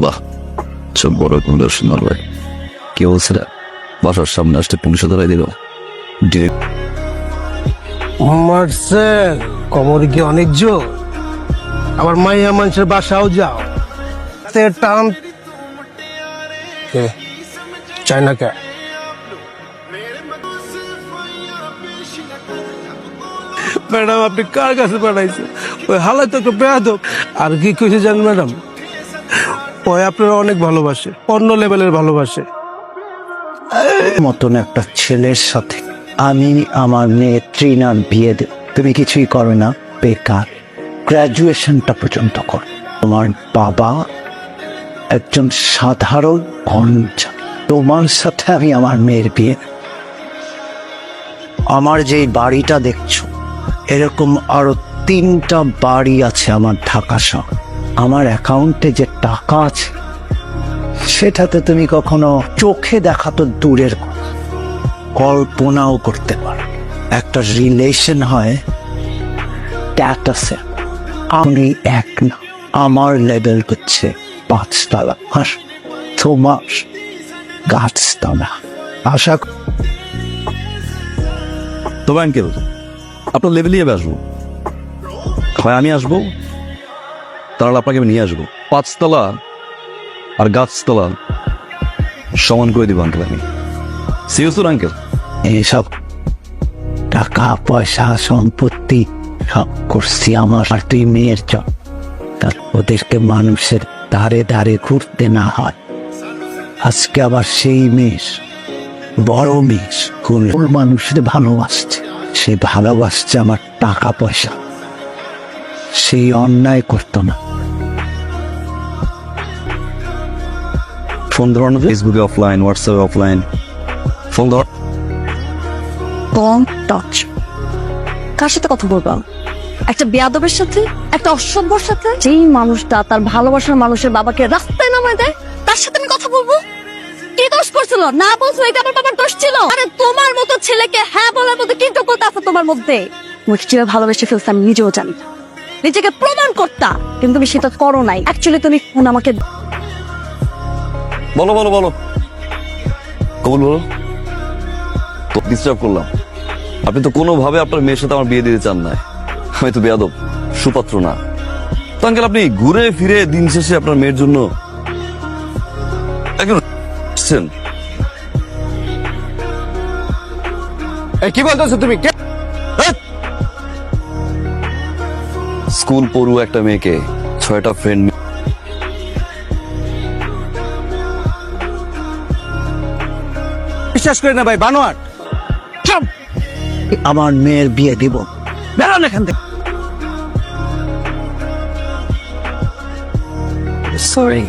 বাহ, সব বড় কোনো দর্শন ভাই। কে বলছে না বাসার সামনে আসতে পুলিশে ধরাই দিল ডিরেক্ট। মারছে কোমরে কি অনেক জোর। আবার মাইয়া মানুষের বাসাও যাও টান চাই না কে? ম্যাডাম আপনি কার কাছে পাঠাইছে? ওই হালাই তো একটা বেয়াদব। আর কি কইছে জানেন ম্যাডাম, ওই আপনারা অনেক ভালোবাসে, অন্য লেভেলের ভালোবাসে। মতন একটা ছেলের সাথে আমি আমার মেয়ে ট্রিনার বিয়ে দেব। তুমি কিছুই করো না, বেকার। গ্র্যাজুয়েশনটা পর্যন্ত কর। তোমার বাবা একজন সাধারণ কর্মচারী, তোমার সাথে আমি আমার মেয়ের বিয়ে দেব। আমার যে বাড়িটা দেখছো, এরকম আরো 3টা বাড়ি আছে আমার ঢাকা শহর। আমার অ্যাকাউন্টে যে টাকা আছে সেটাতে তুমি কখনো চোখে দেখা তো দূরের কথা, কল্পনাও করতে পারো। একটা রিলেশন হয় স্ট্যাটাসে। আমি এক না, আমার লেভেল হচ্ছে 5 তলা, আর তোমার গাছতলা। আশা তবে আঙ্কেল আপনার লেভেলই আসবো, হয় আমি আসবো তাহলে আপনাকে আমি নিয়ে আসবো। 5 তলা আর গাছতলা সমান করে দিব আঙ্কেল আমি। সিরিয়াসলি আঙ্কেল, এইসব টাকা পয়সা সম্পত্তি সব করছি আমার আর তুই মেয়ের জন্য। তার ওদেরকে মানুষের ধারে ধারে ঘুরতে না হয়। আজকে আবার সেই মেষ, বড় মেষ, কোন মানুষের ভালোবাসছে। সে ভালোবাসছে আমার টাকা পয়সা, সেই অন্যায় করতো না। ফোন ধরো না, ফেসবুকে অফলাইন, হোয়াটসঅ্যাপে অফলাইন, ফোন ধর। কম টাচ। কার সাথে কথা বলবো? একটা বেয়াদবের সাথে, একটা অসভ্যর সাথে। যেই মানুষটা তার ভালোবাসার মানুষের বাবাকে রাস্তায় নামায় দেয়, তার সাথে আমি কথা বলবো? কি দোষ করছিল? না বলছো এটা আমার বাবার দোষ ছিল? আরে তোমার মতো ছেলেকে হ্যাঁ বলার মতো কি যোগ্যতা আছে তোমার মধ্যে? মুখ কিভাবে ভালোবেসে ফেলছে আমি নিজেও জানি না। নিজেকে প্রমাণ করতা, কিন্তু তুমি সেটা করো নাই। অ্যাকচুয়ালি তুমি ফোন আমাকে বলো বলো বলো, কবুল বলো। তো ডিস্টার্ব করলাম। আপনি তো কোনোভাবে আপনার মেয়ের সাথে আমার বিয়ে দিতে চান না। আমি তো বেয়াদব, সুপাত্র না। তো আঙ্কেল আপনি ঘুরে ফিরে দিন শেষে আপনার মেয়ের জন্য একজন আসছেন। কি বলতেছো তুমি? স্কুল পড়ুয়া একটা মেয়েকে 6টা ফ্রেন্ড বিশ্বাস করে না ভাই, বানোয়াট। আমার মেয়ের বিয়ে দিব। বেরোন এখান থেকে। সরি।